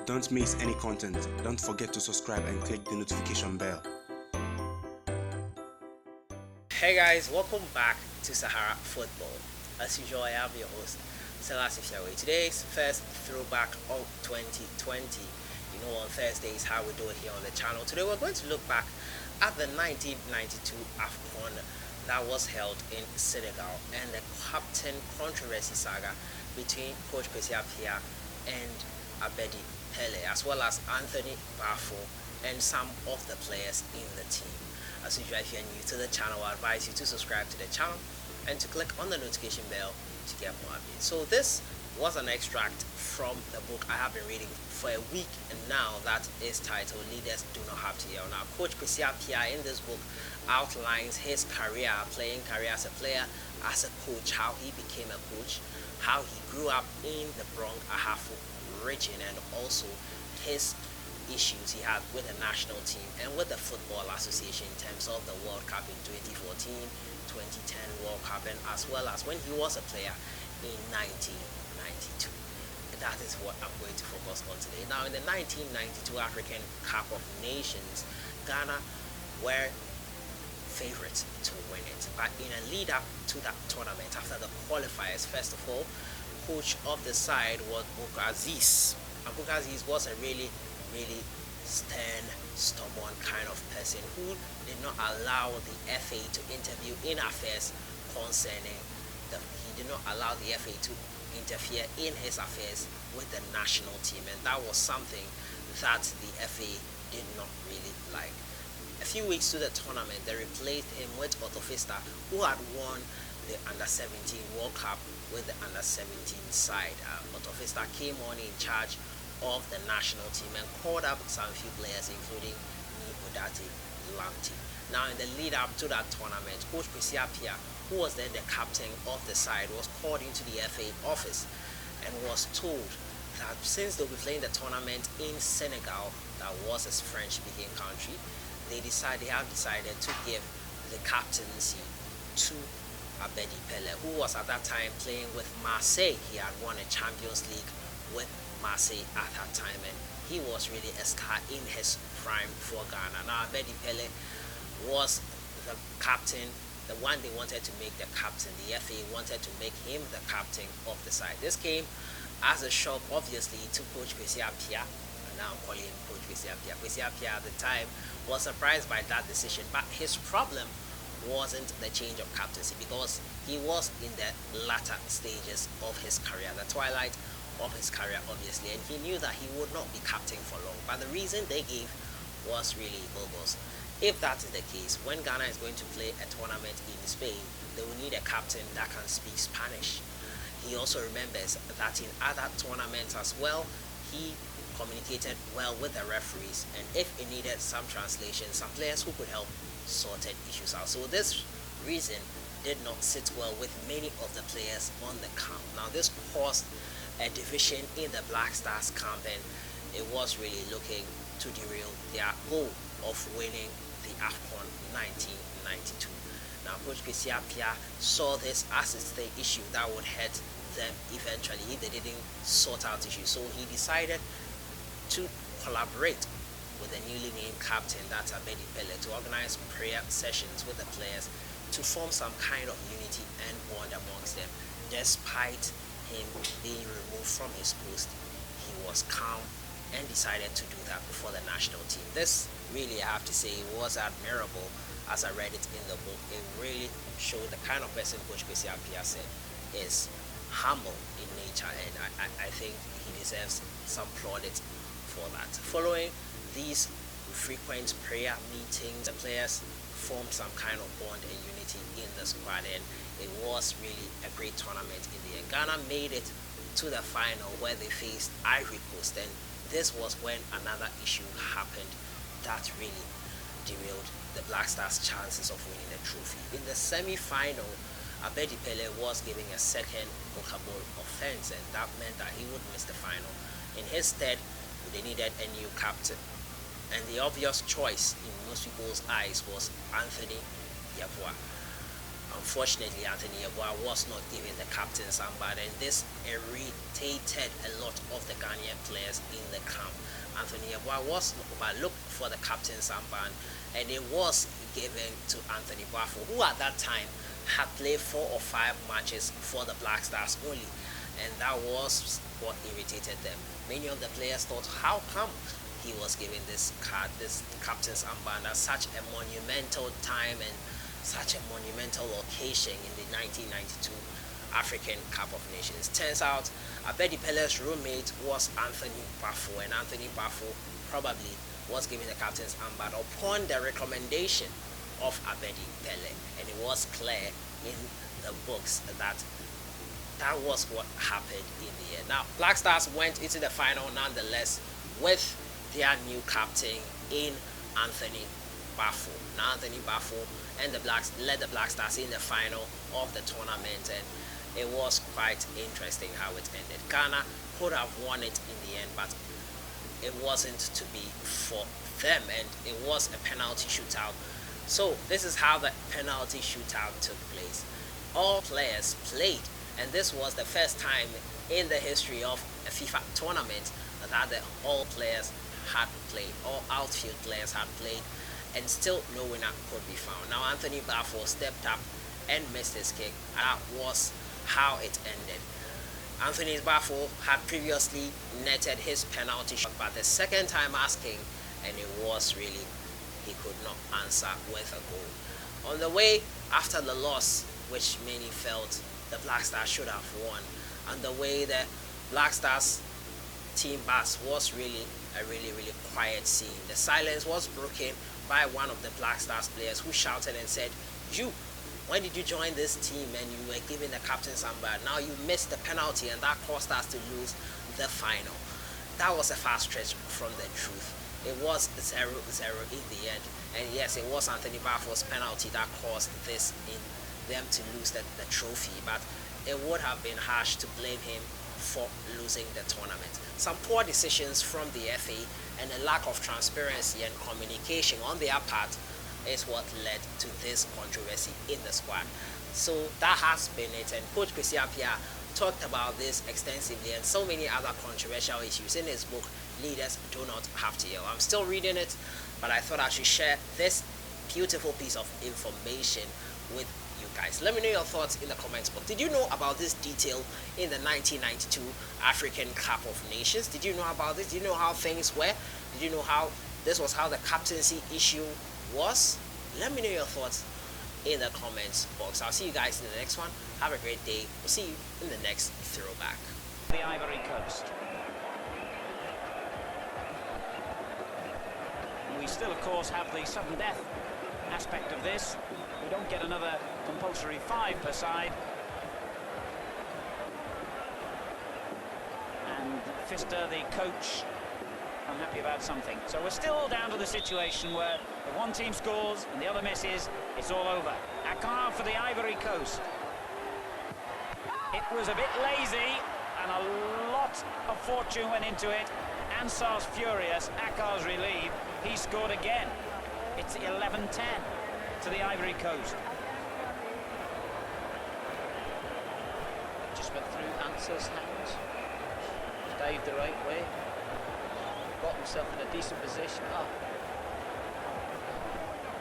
Don't miss any content. Don't forget to subscribe and click the notification bell. Hey guys, welcome back to Sahara Football. As usual, I am your host, Selassie Fiawe. Today's first throwback of 2020. You know, on Thursdays how we do it here on the channel. Today we're going to look back at the 1992 Afcon that was held in Senegal and the captain controversy saga between Coach Kwesi Appiah and Abedi Pele, as well as Anthony Bafo and some of the players in the team. As usual, if you're new to the channel, I advise you to subscribe to the channel and to click on the notification bell to get more updates. So this was an extract from the book I have been reading for a week and now, that is titled Leaders Do Not Have to Yell. Now, Coach Kwesi Appiah in this book outlines his playing career as a player, as a coach, how he became a coach, how he grew up in the Bronx Ahafo region, and also his issues he had with the national team and with the Football Association in terms of the World Cup in 2014, 2010 World Cup, and as well as when he was a player in 1992. That is what I'm going to focus on today. Now, in the 1992 African Cup of Nations, Ghana were favorites to win it. But in a lead up to that tournament, after the qualifiers, first of all, coach of the side was Bukaziz. And Bukaziz was a really stern, stubborn kind of person who did not allow the FA to interview in affairs concerning he did not allow the FA to interfere in his affairs with the national team, and that was something that the FA did not really like. A few weeks to the tournament, they replaced him with Otofista, who had won the Under-17 World Cup with the Under-17 side. Otofista came on in charge of the national team and called up some few players, including Odate Lamti. Now, in the lead up to that tournament, Coach Kwesi Appiah, who was then the captain of the side, was called into the FA office and was told that since they'll be playing the tournament in Senegal, that was a French-speaking country, they have decided to give the captaincy to Abedi Pele, who was at that time playing with Marseille. He had won a Champions League with Marseille at that time, and he was really a star in his prime for Ghana. Now, Abedi Pele was the captain, the one they wanted to make the captain. The FA wanted to make him the captain of the side. This came as a shock, obviously, to Coach Kwesi Appiah. Now I'm calling him Coach Kwesi Appiah. Kwesi Appiah at the time was surprised by that decision, but his problem wasn't the change of captaincy, because he was in the latter stages of his career, the twilight of his career, obviously, and he knew that he would not be captain for long. But the reason they gave was really bogus. If that is the case, when Ghana is going to play a tournament in Spain, they will need a captain that can speak Spanish. He also remembers that in other tournaments as well, he communicated well with the referees, and if it needed some translation, some players who could help sorted issues out. So this reason did not sit well with many of the players on the camp. Now, this caused a division in the Black Stars camp, and it was really looking to derail their goal of winning the Afcon 1992. Now, Coach Kwesi Appiah saw this as the issue that would hurt them eventually if they didn't sort out issues. So he decided to collaborate with the newly named captain, that's Abedi Pele, to organize prayer sessions with the players to form some kind of unity and bond amongst them. Despite him being removed from his post, he was calm and decided to do that before the national team. This really, I have to say, was admirable. As I read it in the book, it really showed the kind of person Coach Kwesi Appiah said is humble in nature, and I think he deserves some plaudits for that. Following these frequent prayer meetings, the players formed some kind of bond and unity in the squad, and it was really a great tournament in the end. Ghana made it to the final where they faced Ivory Coast, and this was when another issue happened that really derailed the Black Stars' chances of winning the trophy. In the semi-final, Abedi Pele was giving a second bookable offense, and that meant that he would miss the final. In his stead, they needed a new captain, and the obvious choice in most people's eyes was Anthony Yeboah. Unfortunately, Anthony Yeboah was not given the captain's armband, and this irritated a lot of the Ghanaian players in the camp. Anthony Yeboah was overlooked for the captain's armband, and it was given to Anthony Bafo, who at that time had played 4 or 5 matches for the Black Stars only, and that was what irritated them. Many of the players thought, how come he was given this card, this captain's armband, at such a monumental time and such a monumental occasion in the 1992 African Cup of Nations. Turns out Abedi Pele's roommate was Anthony Bafo, and Anthony Bafo probably was given the captain's armband upon the recommendation of Abedi Pele, and it was clear in the books that that was what happened in the end. Now, Black Stars went into the final nonetheless with their new captain in Anthony Bafo. Now, Anthony Bafo and the Blacks led the Black Stars in the final of the tournament, and it was quite interesting how it ended. Ghana could have won it in the end, but it wasn't to be for them, and it was a penalty shootout. So this is how the penalty shootout took place. All players played, and this was the first time in the history of a FIFA tournament that all players had played, all outfield players had played, and still no winner could be found. Now Anthony Bafo stepped up and missed his kick. That was how it ended. Anthony Bafo had previously netted his penalty shot, but the second time asking, and it was really, he could not answer with a goal. On the way after the loss, which many felt the Black Stars should have won, and the way the Black Stars team bus was really a really quiet scene. The silence was broken by one of the Black Stars players who shouted and said, when did you join this team and you were given the captain's armband? Now you missed the penalty, and that caused us to lose the final. That was a far stretch from the truth. It was 0-0 in the end, and yes, it was Anthony Bafo's penalty that caused this in them to lose the trophy, but it would have been harsh to blame him for losing the tournament. Some poor decisions from the FA and a lack of transparency and communication on their part is what led to this controversy in the squad. So that has been it, and Coach Kwesi Appiah talked about this extensively and so many other controversial issues in his book, Leaders Do Not Have to Yell. I'm still reading it, but I thought I should share this beautiful piece of information with you guys. Let me know your thoughts in the comments box. Did you know about this detail in the 1992 African Cup of Nations? Did you know about this? Did you know how things were? Did you know how this was how the captaincy issue was? Let me know your thoughts in the comments box. I'll see you guys in the next one. Have a great day. We'll see you in the next throwback. The Ivory Coast. We still, of course, have the sudden death aspect of this. We don't get another compulsory 5 per side. And Pfister, the coach, unhappy about something. So we're still down to the situation where the one team scores and the other misses. It's all over. Afcon for the Ivory Coast. It was a bit lazy and a lot of fortune went into it. Ansar's furious. Akar's relieved. He scored again. It's 11-10 to the Ivory Coast. Just went through Ansar's hands. Dived the right way. Got himself in a decent position.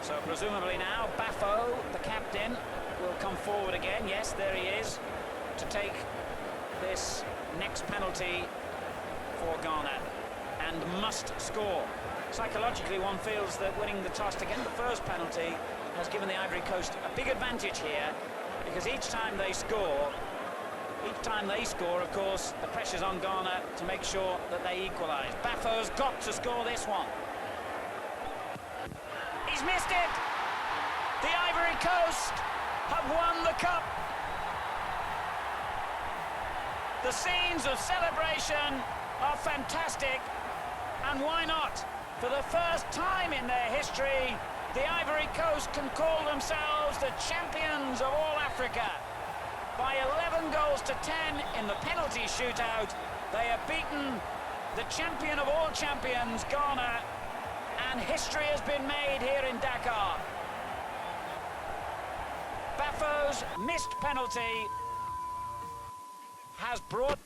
So presumably now Bafo, the captain, will come forward again. Yes, there he is, to take this next penalty for Ghana, and must score. Psychologically, one feels that winning the toss to get the first penalty has given the Ivory Coast a big advantage here, because each time they score, of course, the pressure's on Ghana to make sure that they equalise. Bafo's got to score this one. He's missed it! The Ivory Coast have won the cup. The scenes of celebration are fantastic, and why not? For the first time in their history, the Ivory Coast can call themselves the champions of all Africa. By 11 goals to 10 in the penalty shootout, they have beaten the champion of all champions, Ghana, and history has been made here in Dakar. Bafo's missed penalty has brought